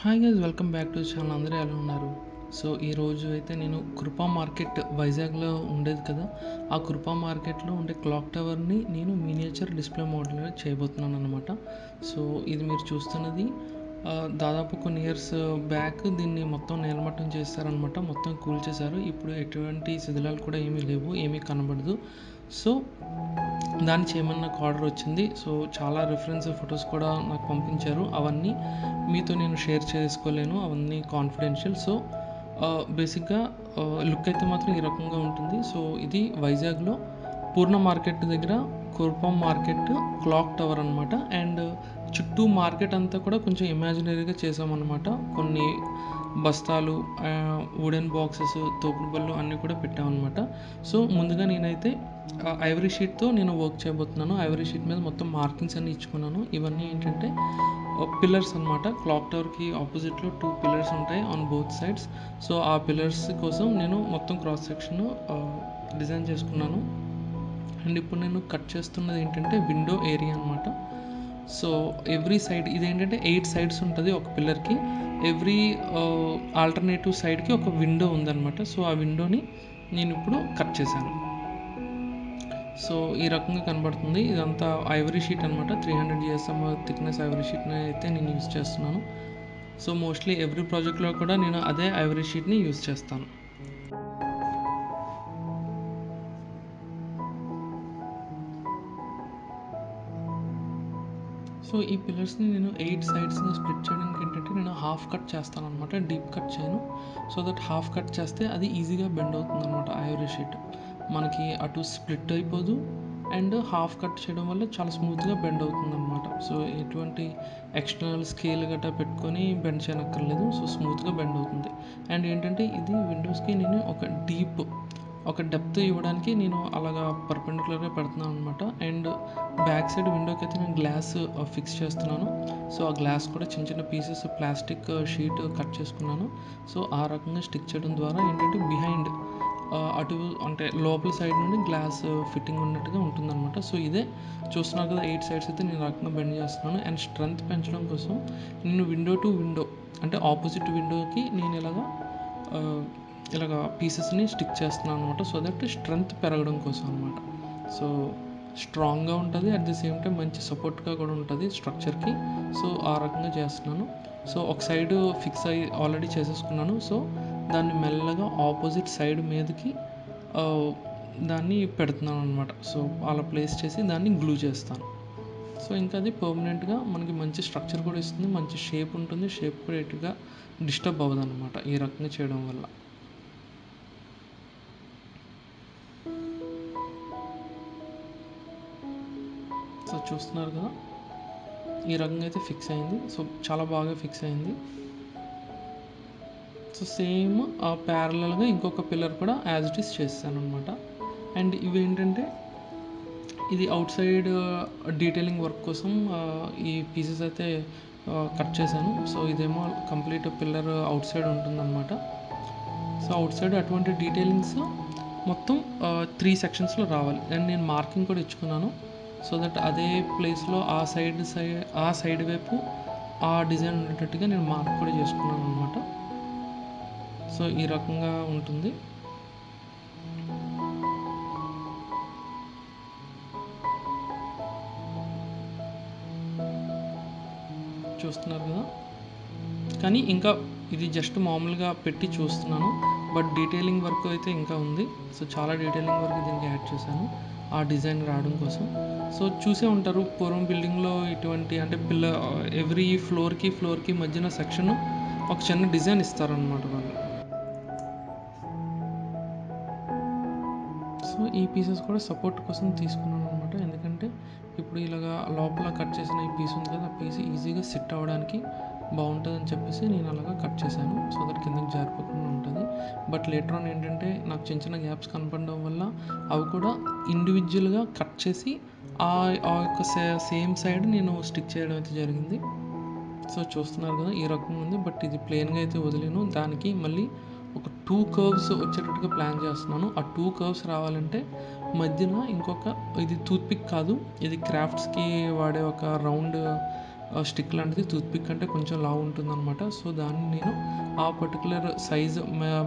Hi guys, welcome back to channel. అందరూ ఎలా ఉన్నారు? సో ఈరోజు అయితే నేను కృపా మార్కెట్ వైజాగ్లో ఉండేది కదా, ఆ కృపా మార్కెట్లో ఉండే క్లాక్ టవర్ని నేను మినియేచర్ డిస్ప్లే మోడల్గా చేయబోతున్నాను అనమాట. సో ఇది మీరు చూస్తున్నది దాదాపు కొన్ని ఇయర్స్ బ్యాక్ దీన్ని మొత్తం నేలమట్టం చేస్తారనమాట. మొత్తం కూల్చేశారు. ఇప్పుడు ఎటువంటి శిథిలాలు కూడా ఏమీ లేవు, ఏమీ కనబడదు. సో దాన్ని చేయమని నాకు ఆర్డర్ వచ్చింది. సో చాలా రిఫరెన్స్ ఫొటోస్ కూడా నాకు పంపించారు. అవన్నీ మీతో నేను షేర్ చేసుకోలేను, అవన్నీ కాన్ఫిడెన్షియల్. సో బేసిక్గా లుక్ అయితే మాత్రం ఈ రకంగా ఉంటుంది. సో ఇది వైజాగ్లో పూర్ణ మార్కెట్ దగ్గర కుర్పం మార్కెట్ క్లాక్ టవర్ అనమాట. అండ్ చుట్టూ మార్కెట్ అంతా కూడా కొంచెం ఇమాజినరీగా చేసామన్నమాట. కొన్ని బస్తాలు, వుడెన్ బాక్సెస్, తోపుడు బళ్ళు అన్నీ కూడా పెట్టామన్నమాట. సో ముందుగా నేనైతే ఐవరీ షీట్తో నేను వర్క్ చేయబోతున్నాను. ఐవరీ షీట్ మీద మొత్తం మార్కింగ్స్ అన్నీ ఇచ్చుకున్నాను. ఇవన్నీ ఏంటంటే పిల్లర్స్ అనమాట. క్లాక్ టవర్కి ఆపోజిట్లో 2 పిల్లర్స్ ఉంటాయి ఆన్ బోత్ సైడ్స్. సో ఆ పిల్లర్స్ కోసం నేను మొత్తం క్రాస్ సెక్షన్ డిజైన్ చేసుకున్నాను. అండ్ ఇప్పుడు నేను కట్ చేస్తున్నది ఏంటంటే విండో ఏరియా అనమాట. సో ఎవ్రీ సైడ్ ఇదేంటంటే 8 సైడ్స్ ఉంటుంది ఒక పిల్లర్కి. ఎవ్రీ ఆల్టర్నేటివ్ సైడ్కి ఒక విండో ఉందన్నమాట. సో ఆ విండోని నేను ఇప్పుడు కట్ చేశాను. సో ఈ రకంగా కనబడుతుంది. ఇదంతా ఐవరీ షీట్ అనమాట. 300 GSM థిక్నెస్ ఐవరీ షీట్ని అయితే నేను యూస్ చేస్తున్నాను. సో మోస్ట్లీ ఎవ్రీ ప్రాజెక్ట్లో కూడా నేను అదే ఐవరీ షీట్ని యూస్ చేస్తాను. సో ఈ పిల్లర్స్ని నేను 8 సైడ్స్గా స్ప్లిట్ చేయడానికి ఏంటంటే నేను హాఫ్ కట్ చేస్తాను అనమాట. డీప్ కట్ చేయను. సో దట్ హాఫ్ కట్ చేస్తే అది ఈజీగా బెండ్ అవుతుంది అనమాట. ఐవరీ షీట్ మనకి అటు స్ప్లిట్ అయిపోదు, అండ్ హాఫ్ కట్ చేయడం వల్ల చాలా స్మూత్గా బెండ్ అవుతుంది అనమాట. సో ఎటువంటి ఎక్స్టర్నల్ స్కేల్ గట్రా పెట్టుకొని బెండ్ చేయనక్కర్లేదు. సో స్మూత్గా బెండ్ అవుతుంది. అండ్ ఏంటంటే ఇది విండోస్కి నేను ఒక డెప్త్ ఇవ్వడానికి నేను అలాగా పర్పెండిక్యులర్గా పెడుతున్నాను అనమాట. అండ్ బ్యాక్ సైడ్ విండోకి అయితే నేను గ్లాస్ ఫిక్స్ చేస్తున్నాను. సో ఆ గ్లాస్ కూడా చిన్న చిన్న పీసెస్ ప్లాస్టిక్ షీట్ కట్ చేసుకున్నాను. సో ఆ రకంగా స్టిక్ చేయడం ద్వారా ఏంటంటే బిహైండ్ అటు అంటే లోపల సైడ్ నుండి గ్లాస్ ఫిట్టింగ్ ఉన్నట్టుగా ఉంటుందన్నమాట. సో ఇదే చూస్తున్నారు కదా, 8 సైడ్స్ అయితే నేను రకంగా బెండ్ చేస్తున్నాను. అండ్ స్ట్రెంత్ పెంచడం కోసం నేను విండో టు విండో అంటే ఆపోజిట్ విండోకి నేను ఇలాగ పీసెస్ని స్టిక్ చేస్తున్నాను అనమాట. సో దట్ స్ట్రెంత్ పెరగడం కోసం అనమాట. సో స్ట్రాంగ్గా ఉంటుంది, అట్ ది సేమ్ టైం మంచి సపోర్ట్గా కూడా ఉంటుంది స్ట్రక్చర్కి. సో ఆ రకంగా చేస్తున్నాను. సో ఒక సైడ్ ఫిక్స్ అయ్యి ఆల్రెడీ చేసేసుకున్నాను. సో దాన్ని మెల్లగా ఆపోజిట్ సైడ్ మీదకి దాన్ని పెడుతున్నాను అనమాట. సో అలా ప్లేస్ చేసి దాన్ని గ్లూ చేస్తాను. సో ఇంకా అది పర్మనెంట్గా మనకి మంచి స్ట్రక్చర్ కూడా ఇస్తుంది, మంచి షేప్ ఉంటుంది. షేప్ కూడా ఎటుగా డిస్టర్బ్ అవ్వదు అనమాట ఈ రకంగా చేయడం వల్ల. సో చూస్తున్నారు కదా, ఈ రకంగా అయితే ఫిక్స్ అయింది. సో చాలా బాగా ఫిక్స్ అయింది. సో సేమ్ ప్యారలల్గా ఇంకొక పిల్లర్ కూడా యాజ్ ఇట్ ఈస్ చేస్తాను అనమాట. అండ్ ఇవి ఏంటంటే ఇది అవుట్ సైడ్ డీటెయిలింగ్ వర్క్ కోసం ఈ పీసెస్ అయితే కట్ చేశాను. సో ఇదేమో కంప్లీట్ పిల్లర్ అవుట్ సైడ్ ఉంటుందన్నమాట. సో అవుట్ సైడ్ అటువంటి డీటెయిలింగ్స్ మొత్తం 3 సెక్షన్స్లో రావాలి. అండ్ నేను మార్కింగ్ కూడా ఇచ్చుకున్నాను. సో దట్ అదే ప్లేస్లో ఆ సైడ్ వైపు ఆ డిజైన్ ఉండేటట్టుగా నేను మార్క్ కూడా చేసుకున్నాను అనమాట. సో ఈ రకంగా ఉంటుంది. చూస్తున్నారు కదా, కానీ ఇంకా ఇది జస్ట్ మామూలుగా పెట్టి చూస్తున్నాను. బట్ డీటెయిలింగ్ వర్క్ అయితే ఇంకా ఉంది. సో చాలా డీటెయిలింగ్ వర్క్ దీనికి యాడ్ చేశాను ఆ డిజైన్ రావడం కోసం. సో చూసే ఉంటారు పూర్వం బిల్డింగ్లో ఇటువంటి అంటే ఎవ్రీ ఫ్లోర్కి మధ్యన సెక్షన్ ఒక చిన్న డిజైన్ ఇస్తారనమాట వాళ్ళు. సో ఈ పీసెస్ కూడా సపోర్ట్ కోసం తీసుకున్నాను అనమాట. ఎందుకంటే ఇప్పుడు ఇలాగా లోపల కట్ చేసిన ఈ పీస్ ఉంది కదా, ఆ పీస్ ఈజీగా సిట్ అవ్వడానికి బాగుంటుందని చెప్పేసి నేను అలాగా కట్ చేశాను. సో దట్ కిందకి జారిపోకుండా ఉంటుంది. బట్ లేటర్ ఆన్ ఏంటంటే నాకు చిన్న చిన్న గ్యాప్స్ కనపడడం వల్ల అవి కూడా ఇండివిజువల్గా కట్ చేసి ఆ యొక్క సేమ్ సైడ్ నేను స్టిక్ చేయడం అయితే జరిగింది. సో చూస్తున్నారు కదా, ఈ రకంగా ఉంది. బట్ ఇది ప్లెయిన్గా అయితే వదిలేను. దానికి మళ్ళీ ఒక 2 కర్వ్స్ వచ్చేటట్టుగా ప్లాన్ చేస్తున్నాను. ఆ 2 కర్వ్స్ రావాలంటే మధ్యన ఇంకొక ఇది టూత్పిక్ కాదు, ఇది క్రాఫ్ట్స్కి వాడే ఒక రౌండ్ స్టిక్ లాంటిది, టూత్పిక్ అంటే కొంచెం లావు ఉంటుందన్నమాట. సో దాన్ని నేను ఆ పర్టికులర్ సైజ్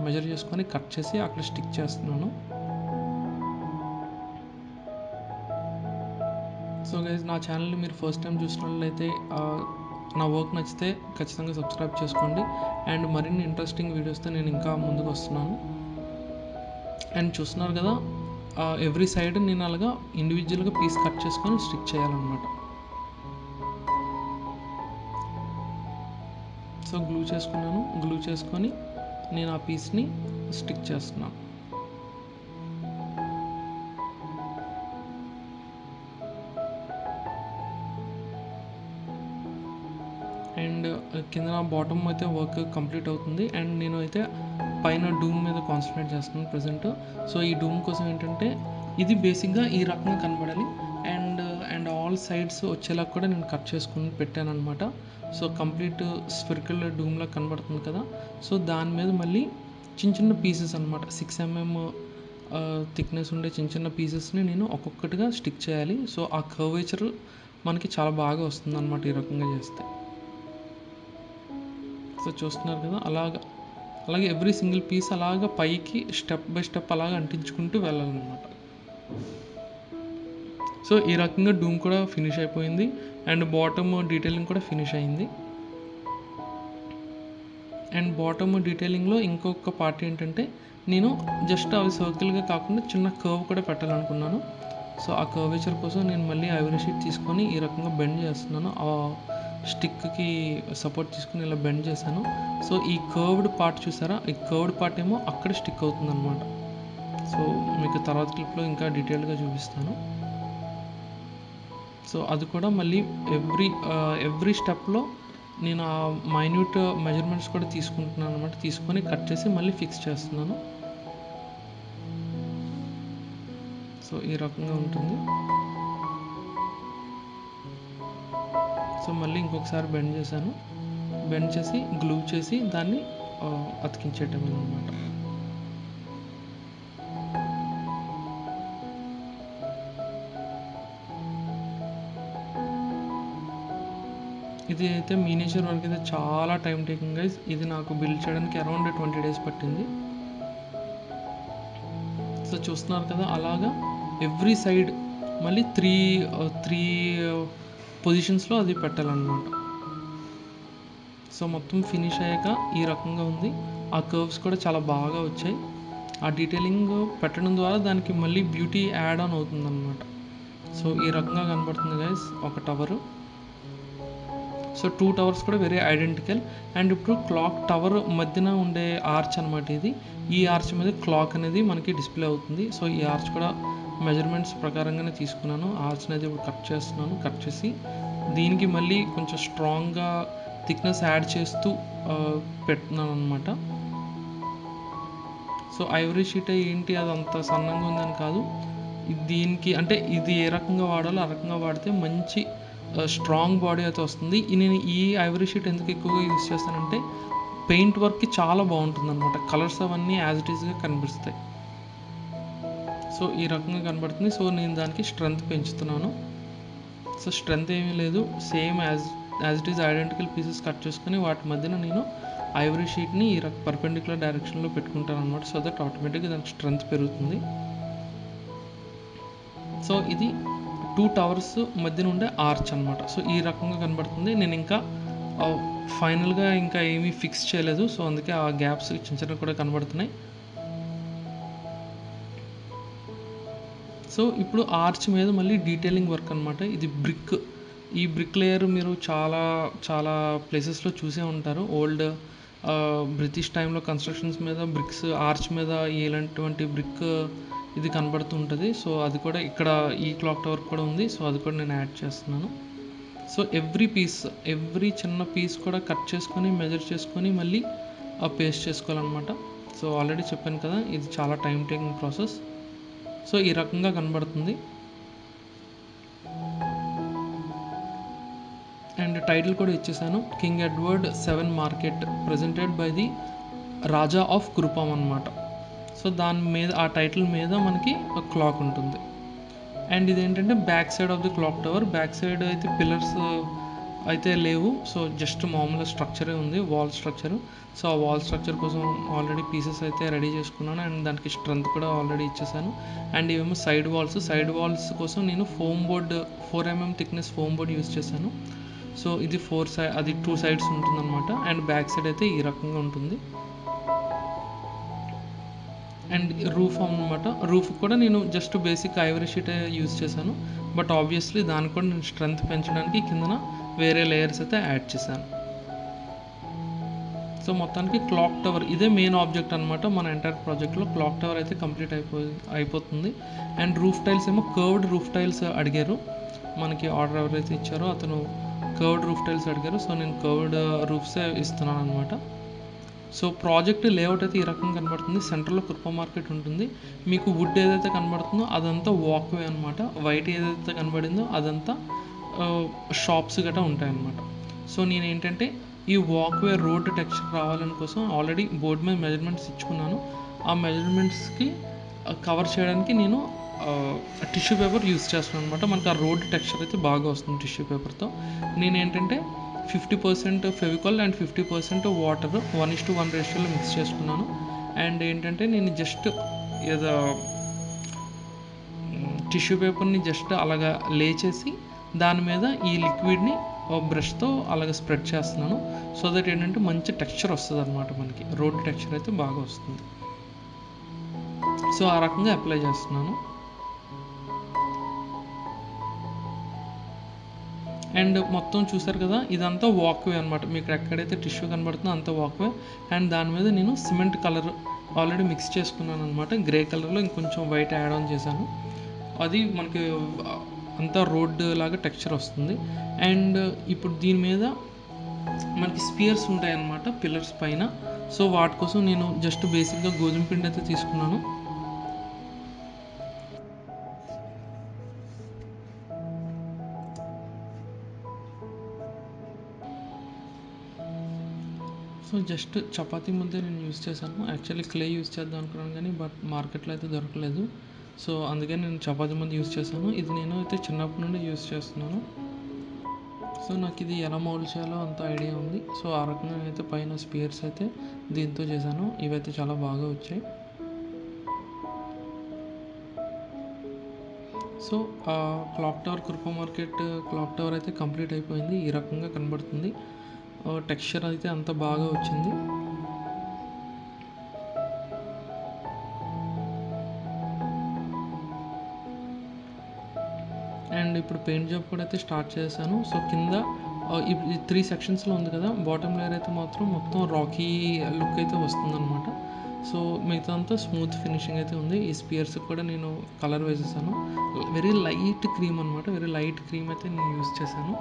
మెజర్ చేసుకొని కట్ చేసి అక్కడ స్టిక్ చేస్తున్నాను. సో గైస్, నా ఛానల్ని మీరు ఫస్ట్ టైం చూసినట్లయితే నా వర్క్ నచ్చితే ఖచ్చితంగా సబ్స్క్రైబ్ చేసుకోండి. అండ్ మరిన్ని ఇంట్రెస్టింగ్ వీడియోస్తో నేను ఇంకా ముందుకు వస్తున్నాను. అండ్ చూస్తున్నారు కదా, ఎవ్రీ సైడ్ నేను అలాగా ఇండివిజువల్గా పీస్ కట్ చేసుకొని స్టిక్ చేయాలన్నమాట. సో గ్లూ చేసుకున్నాను. గ్లూ చేసుకొని నేను ఆ పీస్ని స్టిక్ చేస్తున్నాను. అండ్ కింద బాటమ్ అయితే వర్క్ కంప్లీట్ అవుతుంది. అండ్ నేను అయితే పైన డూమ్ మీద కాన్సన్ట్రేట్ చేస్తున్నాను ప్రజెంట్. సో ఈ డూమ్ కోసం ఏంటంటే ఇది బేసిక్గా ఈ రకంగా కనబడాలి. అండ్ అండ్ ఆల్ సైడ్స్ వచ్చేలా కూడా నేను కట్ చేసుకుని పెట్టాను అనమాట. సో కంప్లీట్ స్పెరికల్ డూమ్లా కనబడుతుంది కదా. సో దాని మీద మళ్ళీ చిన్న చిన్న పీసెస్ అనమాట, 6 mm థిక్నెస్ ఉండే చిన్న చిన్న పీసెస్ని నేను ఒక్కొక్కటిగా స్టిక్ చేయాలి. సో ఆ కర్వేచర్ మనకి చాలా బాగా వస్తుంది అనమాట ఈ రకంగా చేస్తే. సో చూస్తున్నారు కదా, అలాగే ఎవ్రీ సింగిల్ పీస్ అలాగా పైకి స్టెప్ బై స్టెప్ అలాగా అంటించుకుంటూ వెళ్ళాలన్నమాట. సో ఈ రకంగా డూమ్ కూడా ఫినిష్ అయిపోయింది. అండ్ బాటమ్ డీటెయిలింగ్ కూడా ఫినిష్ అయింది. అండ్ బాటమ్ డీటెయిలింగ్లో ఇంకొక పార్ట్ ఏంటంటే, నేను జస్ట్ అవి సర్కిల్గా కాకుండా చిన్న కర్వ్ కూడా పెట్టాలనుకున్నాను. సో ఆ కర్వేచర్ కోసం నేను మళ్ళీ ఐవరీ షీట్ తీసుకొని ఈ రకంగా బెండ్ చేస్తున్నాను. ఆ స్టిక్కి సపోర్ట్ తీసుకుని ఇలా బెండ్ చేశాను. సో ఈ కర్వ్డ్ పార్ట్ చూసారా, ఈ కర్వ్డ్ పార్ట్ ఏమో అక్కడ స్టిక్ అవుతుంది అనమాట. సో మీకు తర్వాత క్లిప్లో ఇంకా డీటెయిల్గా చూపిస్తాను. సో అది కూడా మళ్ళీ ఎవ్రీ స్టెప్లో నేను ఆ మైన్యూట్ మెజర్మెంట్స్ కూడా తీసుకుంటున్నాను అనమాట. తీసుకొని కట్ చేసి మళ్ళీ ఫిక్స్ చేస్తున్నాను. సో ఈ రకంగా ఉంటుంది. సో మళ్ళీ ఇంకొకసారి బెండ్ చేశాను. బెండ్ చేసి గ్లూ చేసి దాన్ని అతికించేయటం అనమాట. ఇది అయితే మినియేచర్ వర్క్ అయితే చాలా టైం టేకింగ్ గైస్. ఇది నాకు బిల్డ్ చేయడానికి అరౌండ్ 20 days పట్టింది. సో చూస్తున్నారు కదా, అలాగా ఎవ్రీ సైడ్ మళ్ళీ త్రీ పొజిషన్స్లో అది పెట్టాలన్నమాట. సో మొత్తం ఫినిష్ అయ్యాక ఈ రకంగా ఉంది. ఆ కర్వ్స్ కూడా చాలా బాగా వచ్చాయి. ఆ డీటెయిలింగ్ పెట్టడం ద్వారా దానికి మళ్ళీ బ్యూటీ యాడ్ ఆన్ అవుతుందన్నమాట. సో ఈ రకంగా కనబడుతుంది గైస్ ఒక టవరు. సో 2 టవర్స్ కూడా వెరీ ఐడెంటికల్. అండ్ ఇప్పుడు క్లాక్ టవర్ మధ్యన ఉండే ఆర్చ్ అనమాట ఇది. ఈ ఆర్చ్ మీద క్లాక్ అనేది మనకి డిస్ప్లే అవుతుంది. సో ఈ ఆర్చ్ కూడా మెజర్మెంట్స్ ప్రకారంగానే తీసుకున్నాను. ఆర్చ్ అనేది ఇప్పుడు కట్ చేస్తున్నాను. కట్ చేసి దీనికి మళ్ళీ కొంచెం స్ట్రాంగ్గా థిక్నెస్ యాడ్ చేస్తూ పెడుతున్నాను అనమాట. సో ఐవరీ షీట్ ఏంటి అది అంత సన్నంగా ఉందని కాదు, దీనికి అంటే ఇది ఏ రకంగా వాడాలో ఆ రకంగా వాడితే మంచి స్ట్రాంగ్ బాడీ అయితే వస్తుంది. నేను ఈ ఐవరీ షీట్ ఎందుకు ఎక్కువగా యూస్ చేస్తానంటే పెయింట్ వర్క్కి చాలా బాగుంటుంది అనమాట. కలర్స్ అవన్నీ యాజ్ ఇట్ ఈస్గా కనిపిస్తాయి. సో ఈ రకంగా కనబడుతుంది. సో నేను దానికి స్ట్రెంత్ పెంచుతున్నాను. సో స్ట్రెంత్ ఏమీ లేదు, same as it is identical pieces cut చేసుకొని వాటి మధ్యన నేను ఐవరీ షీట్ని ఈ పర్పెండిక్యులర్ డైరెక్షన్లో పెట్టుకుంటాను అనమాట. సో దట్ ఆటోమేటిక్గా దానికి స్ట్రెంత్ పెరుగుతుంది. సో ఇది 2 టవర్స్ మధ్యన ఉండే ఆర్చ్ అనమాట. సో ఈ రకంగా కనబడుతుంది. నేను ఇంకా ఫైనల్గా ఇంకా ఏమీ ఫిక్స్ చేయలేదు. సో అందుకే ఆ గ్యాప్స్ చిన్న చిన్న కూడా కనబడుతున్నాయి. సో ఇప్పుడు ఆర్చ్ మీద మళ్ళీ డీటెయిలింగ్ వర్క్ అనమాట. ఇది బ్రిక్. ఈ బ్రిక్ లేయర్ మీరు చాలా చాలా ప్లేసెస్లో చూసే ఉంటారు. ఓల్డ్ బ్రిటిష్ టైంలో కన్స్ట్రక్షన్స్ మీద బ్రిక్స్ ఆర్చ్ మీద ఇలాంటి బ్రిక్ ఇది కనబడుతూ ఉంటుంది. సో అది కూడా ఇక్కడ ఈ క్లాక్ టవర్ కూడా ఉంది. సో అది కూడా నేను యాడ్ చేస్తున్నాను. సో ఎవ్రీ చిన్న పీస్ కూడా కట్ చేసుకొని మెజర్ చేసుకొని మళ్ళీ పేస్ట్ చేసుకోవాలన్నమాట. సో ఆల్రెడీ చెప్పాను కదా, ఇది చాలా టైం టేకింగ్ ప్రాసెస్. సో ఈ రకంగా కనబడుతుంది. అండ్ టైటిల్ కూడా ఇచ్చేసాను, king Edward 7 market presented by the Raja of Kurupam అనమాట. సో దాని మీద ఆ టైటిల్ మీద మనకి ఒక క్లాక్ ఉంటుంది. అండ్ ఇదేంటంటే back side of the clock tower. Back side అయితే పిల్లర్స్ అయితే లేవు. సో జస్ట్ మామూలుగా స్ట్రక్చరే ఉంది, వాల్ స్ట్రక్చరు. సో ఆ వాల్ స్ట్రక్చర్ కోసం ఆల్రెడీ పీసెస్ అయితే రెడీ చేసుకున్నాను అండ్ దానికి స్ట్రెంత్ కూడా ఆల్రెడీ ఇచ్చేసాను. అండ్ ఇవేమో సైడ్ వాల్స్ కోసం నేను foam board 4 mm thickness foam board use చేశాను. సో ఇది అది 2 సైడ్స్ ఉంటుందన్నమాట. అండ్ బ్యాక్ సైడ్ అయితే ఈ రకంగా ఉంటుంది. అండ్ రూఫ్ అనమాట, రూఫ్ కూడా నేను just basic Ivory sheet use చేశాను. బట్ ఆబ్వియస్లీ దానికి కూడా నేను స్ట్రెంత్ పెంచడానికి కిందన వేరే లేయర్స్ అయితే యాడ్ చేశాను. సో మొత్తానికి క్లాక్ టవర్ ఇదే మెయిన్ ఆబ్జెక్ట్ అనమాట. మన ఎంటైర్ ప్రాజెక్ట్లో క్లాక్ టవర్ అయితే కంప్లీట్ అయిపోతుంది. అండ్ రూఫ్ టైల్స్ ఏమో కర్వ్డ్ రూఫ్ టైల్స్ అడిగారు. మనకి ఆర్డర్ ఎవరైతే ఇచ్చారో అతను కర్వ్డ్ రూఫ్ టైల్స్ అడిగారు. సో నేను కర్వ్డ్ రూఫ్సే ఇస్తున్నాను అనమాట. సో ప్రాజెక్ట్ లేఅవుట్ అయితే ఈ రకంగా కనబడుతుంది. సెంటర్లో కృపా మార్కెట్ ఉంటుంది. మీకు వుడ్ ఏదైతే కనబడుతుందో అదంతా వాక్వే అనమాట. వైట్ ఏదైతే కనబడిందో అదంతా షాప్స్ గట్రా ఉంటాయన్నమాట. సో నేను ఏంటంటే ఈ వాక్వే రోడ్ టెక్స్చర్ రావాలని కోసం ఆల్రెడీ బోర్డు మీద మెజర్మెంట్స్ ఇచ్చుకున్నాను. ఆ మెజర్మెంట్స్కి కవర్ చేయడానికి నేను టిష్యూ పేపర్ యూస్ చేస్తున్నాను అనమాట. మనకు ఆ రోడ్ టెక్స్చర్ అయితే బాగా వస్తుంది టిష్యూ పేపర్తో. నేను ఏంటంటే 50% ఫెవికాల్ అండ్ 50% వాటర్ 1:1 రేషియోలో మిక్స్ చేసుకున్నాను. అండ్ ఏంటంటే నేను జస్ట్ ఏదో టిష్యూ పేపర్ని జస్ట్ అలాగా లేచేసి దాని మీద ఈ లిక్విడ్ని బ్రష్తో అలాగ స్ప్రెడ్ చేస్తున్నాను. సో దట్ ఏంటంటే మంచి టెక్స్చర్ వస్తుంది అనమాట, మనకి రోడ్ టెక్స్చర్ అయితే బాగా వస్తుంది. సో ఆ రకంగా అప్లై చేస్తున్నాను. అండ్ మొత్తం చూసారు కదా, ఇదంతా వాక్వే అనమాట. మీకు ఎక్కడైతే టిష్యూ కనబడుతుందో అంతా వాక్వే. అండ్ దాని మీద నేను సిమెంట్ కలర్ ఆల్రెడీ మిక్స్ చేసుకున్నాను అనమాట. గ్రే కలర్లో ఇంకొంచెం వైట్ యాడ్ ఆన్ చేశాను. అది మనకి అంతా రోడ్ లాగా టెక్స్చర్ వస్తుంది. అండ్ ఇప్పుడు దీని మీద మనకి స్పియర్స్ ఉంటాయి అన్నమాట పిల్లర్స్ పైన. సో వాటి కోసం నేను జస్ట్ బేసిక్గా గోధుమ పిండి అయితే తీసుకున్నాను. సో జస్ట్ చపాతీ ముద్దే నేను యూస్ చేశాను. యాక్చువల్లీ క్లే యూస్ చేద్దాం అనుకున్నాను కానీ బట్ మార్కెట్లో అయితే దొరకలేదు. సో అందుకే నేను చపాతీ ముద్ద యూస్ చేశాను. ఇది నేను అయితే చిన్నప్పటి నుండి యూస్ చేస్తున్నాను. సో నాకు ఇది ఎలా మౌల్డ్ చేయాలో అంత ఐడియా ఉంది. సో ఆ రకంగా అయితే పైన స్పియర్స్ అయితే దీంతో చేశాను. ఇవైతే చాలా బాగా వచ్చాయి. సో క్లాక్ టవర్ కృపా మార్కెట్ క్లాక్ టవర్ అయితే కంప్లీట్ అయిపోయింది. ఈ రకంగా కనబడుతుంది. టెక్స్చర్ అయితే అంత బాగా వచ్చింది. అండ్ ఇప్పుడు పెయింట్ జాబ్ కూడా అయితే స్టార్ట్ చేశాను. సో కింద ఈ 3 సెక్షన్స్లో ఉంది కదా, బాటమ్ లేయర్ అయితే మాత్రం మొత్తం రాకీ లుక్ అయితే వస్తుందన్నమాట. సో మిగతా అంతా స్మూత్ ఫినిషింగ్ అయితే ఉంది. ఈ స్పియర్స్ కూడా నేను కలర్ వేసేసాను. వెరీ లైట్ క్రీమ్ అనమాట. వెరీ లైట్ క్రీమ్ అయితే నేను యూస్ చేశాను.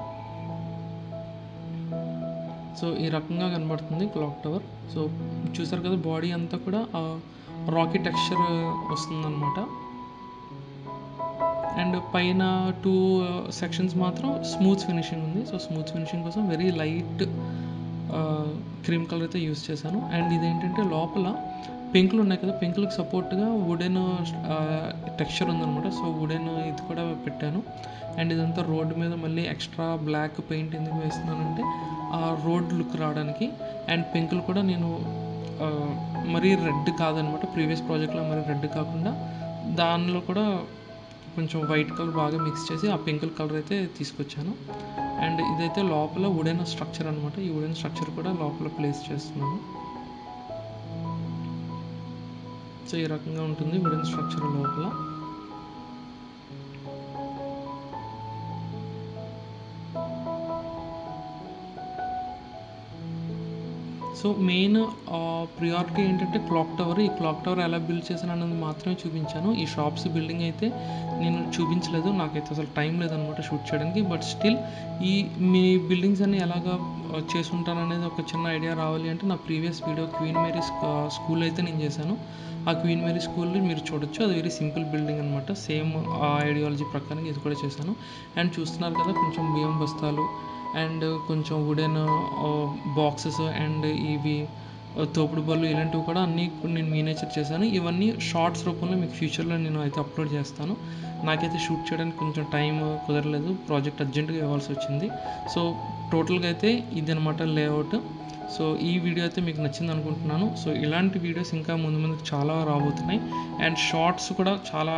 సో ఈ రకంగా కనబడుతుంది క్లాక్ టవర్. సో చూసారు కదా, బాడీ అంతా కూడా రాకీ టెక్స్చర్ వస్తుందన్నమాట. అండ్ పైన 2 సెక్షన్స్ మాత్రం స్మూత్ ఫినిషింగ్ ఉంది. సో స్మూత్ ఫినిషింగ్ కోసం వెరీ లైట్ క్రీమ్ కలర్ అయితే యూస్ చేశాను. అండ్ ఇదేంటంటే లోపల పెంకులు ఉన్నాయి కదా, పెంకులకు సపోర్ట్గా వుడెన్ టెక్స్చర్ ఉందన్నమాట. సో వుడెన్ ఇది కూడా పెట్టాను. అండ్ ఇదంతా రోడ్ మీద మళ్ళీ ఎక్స్ట్రా బ్లాక్ పెయింట్ ఎందుకు వేస్తున్నానంటే ఆ రోడ్ లుక్ రావడానికి. అండ్ పెంకులు కూడా నేను మరీ రెడ్ కాదనమాట, ప్రీవియస్ ప్రాజెక్ట్లో మరీ రెడ్ కాకుండా దానిలో కూడా కొంచెం వైట్ కలర్ బాగా మిక్స్ చేసి ఆ పింకుల్ కలర్ అయితే తీసుకొచ్చాను. అండ్ ఇదైతే లోపల వుడెన్ స్ట్రక్చర్ అనమాట. ఈ వుడెన్ స్ట్రక్చర్ కూడా లోపల ప్లేస్ చేస్తున్నాను. సో ఈ రకంగా ఉంటుంది వుడెన్ స్ట్రక్చర్ లోపల. సో మెయిన్ ప్రియారిటీ ఏంటంటే క్లాక్ టవర్. ఈ క్లాక్ టవర్ ఎలా బిల్డ్ చేశాను అన్నది మాత్రమే చూపించాను. ఈ షాప్స్ బిల్డింగ్ అయితే నేను చూపించలేదు. నాకైతే అసలు టైం లేదనమాట షూట్ చేయడానికి. బట్ స్టిల్ ఈ మీ బిల్డింగ్స్ అన్ని ఎలాగా చేసుంటాను అనేది ఒక చిన్న ఐడియా రావాలి అంటే నా previous video Queen Mary school అయితే నేను చేశాను. ఆ క్వీన్ మేరీ స్కూల్ మీరు చూడొచ్చు. అది వెరీ సింపుల్ బిల్డింగ్ అనమాట. సేమ్ ఆ ఐడియాలజీ ప్రకారం ఇది కూడా చేశాను. అండ్ చూస్తున్నారు కదా, కొంచెం బియ్యం బస్తాలు అండ్ కొంచెం వుడెన్ బాక్సెస్ అండ్ ఇవి తోపుడు బళ్ళు ఇలాంటివి కూడా అన్నీ నేను మినియేచర్ చేశాను. ఇవన్నీ షార్ట్స్ రూపంలో మీకు ఫ్యూచర్లో నేను అయితే అప్లోడ్ చేస్తాను. నాకైతే షూట్ చేయడానికి కొంచెం టైం కుదరలేదు, ప్రాజెక్ట్ అర్జెంటుగా ఇవ్వాల్సి వచ్చింది. సో టోటల్గా అయితే ఇది అనమాట లేఅవుట్. సో ఈ వీడియో అయితే మీకు నచ్చింది అనుకుంటున్నాను. సో ఇలాంటి వీడియోస్ ఇంకా ముందు ముందుకు చాలా రాబోతున్నాయి. అండ్ షార్ట్స్ కూడా చాలా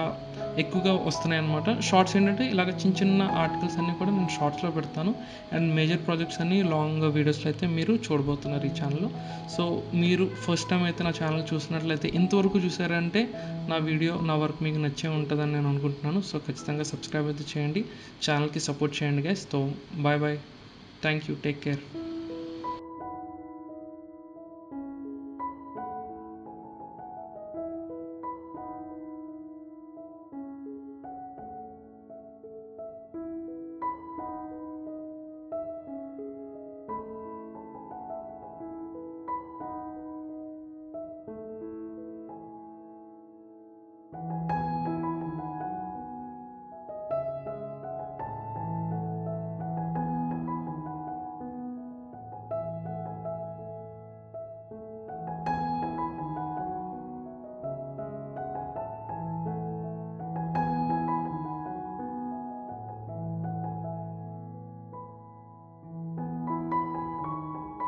ఎక్కువగా వస్తున్నాయి అనమాట. షార్ట్స్ ఏంటంటే ఇలాగ చిన్న చిన్న ఆర్టికల్స్ అన్నీ కూడా నేను షార్ట్స్లో పెడతాను. అండ్ మేజర్ ప్రాజెక్ట్స్ అన్నీ లాంగ్ వీడియోస్లో అయితే మీరు చూడబోతున్నారు ఈ ఛానల్లో. సో మీరు ఫస్ట్ టైం అయితే నా ఛానల్ చూసినట్లయితే ఇంతవరకు చూసారంటే నా వీడియో నా వర్క్ మీకు నచ్చే ఉంటుందని నేను అనుకుంటున్నాను. సో ఖచ్చితంగా సబ్స్క్రైబ్ అయితే చేయండి, ఛానల్కి సపోర్ట్ చేయండి guys. So bye bye, thank you, take care.